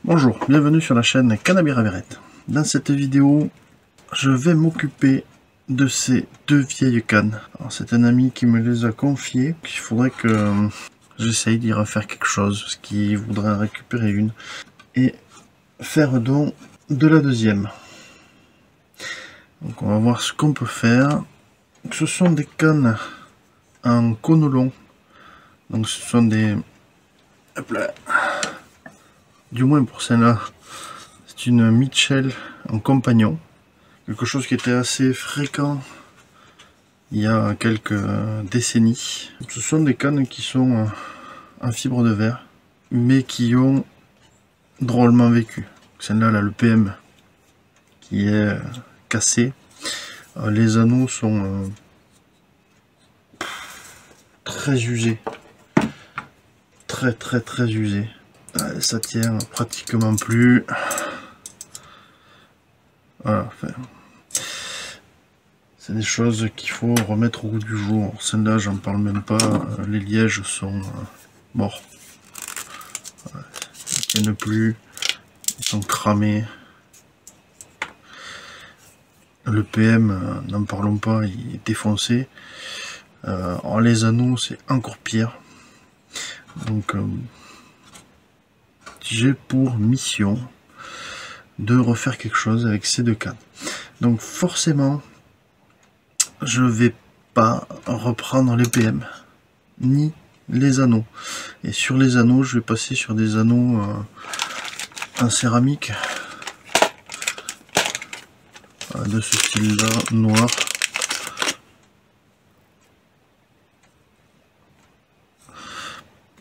Bonjour, bienvenue sur la chaîne Canne-à-Bière-à-Verette. Dans cette vidéo, je vais m'occuper de ces deux vieilles cannes. C'est un ami qui me les a confiées. Il faudrait que j'essaye d'y refaire quelque chose, parce qu'il voudrait en récupérer une et faire don de la deuxième. Donc on va voir ce qu'on peut faire. Ce sont des cannes en cône donc ce sont des... Hop là. Du moins pour celle-là, c'est une Mitchell en compagnon. Quelque chose qui était assez fréquent il y a quelques décennies. Ce sont des cannes qui sont en fibre de verre, mais qui ont drôlement vécu. Celle-là, là, le PM qui est cassé. Les anneaux sont très usés. Très usés. Ça tient pratiquement plus. Voilà. Enfin, c'est des choses qu'il faut remettre au goût du jour. Celle-là, j'en parle même pas. Les lièges sont morts. Ils tiennent plus. Ils sont cramés. Le PM, n'en parlons pas, il est défoncé. Alors les anneaux, c'est encore pire. Donc, j'ai pour mission de refaire quelque chose avec ces deux cannes. Donc forcément, je vais pas reprendre les PM ni les anneaux. Et sur les anneaux, je vais passer sur des anneaux en céramique de ce style-là, noir.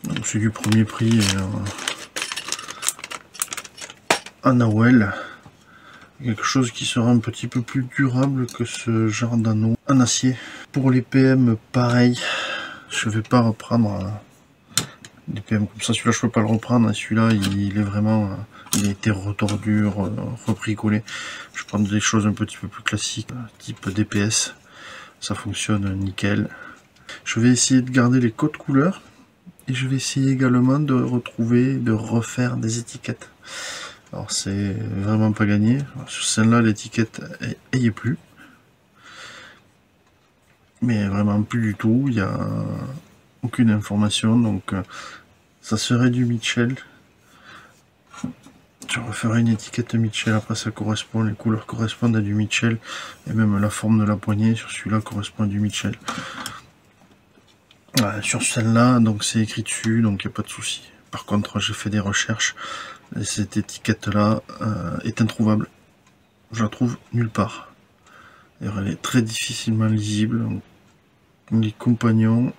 Donc c'est du premier prix. En AOL, quelque chose qui sera un petit peu plus durable que ce genre d'anneau en acier. Pour les PM, pareil, je vais pas reprendre des PM comme ça. Celui-là, je peux pas le reprendre. Celui-là, il est vraiment, il a été retordu, repris, collé. Je vais prendre des choses un petit peu plus classiques, type DPS. Ça fonctionne nickel. Je vais essayer de garder les codes couleurs et je vais essayer également de refaire des étiquettes. Alors c'est vraiment pas gagné. Sur celle-là, l'étiquette n'y est plus. Mais vraiment plus du tout. Il n'y a aucune information. Donc ça serait du Mitchell. Je referai une étiquette Mitchell. Après ça correspond, les couleurs correspondent à du Mitchell. Et même la forme de la poignée sur celui-là correspond à du Mitchell. Voilà, sur celle-là, donc c'est écrit dessus, donc il n'y a pas de souci. Par contre, j'ai fait des recherches. Et cette étiquette-là est introuvable. Je la trouve nulle part. Elle est très difficilement lisible. Les compagnons,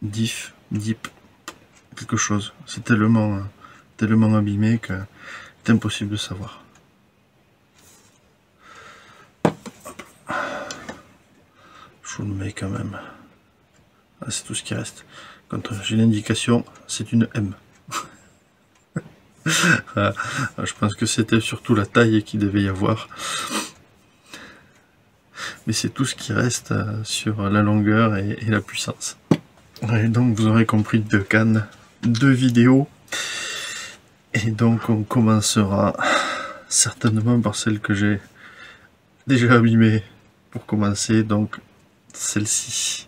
diff, dip, quelque chose. C'est tellement abîmé que c'est impossible de savoir. Je vous le mets quand même. Ah, c'est tout ce qui reste. Quand j'ai l'indication, c'est une M. Je pense que c'était surtout la taille qu'il devait y avoir. Mais c'est tout ce qui reste sur la longueur et la puissance. Et donc vous aurez compris, deux cannes, deux vidéos. Et donc on commencera certainement par celle que j'ai déjà abîmée pour commencer, donc celle-ci.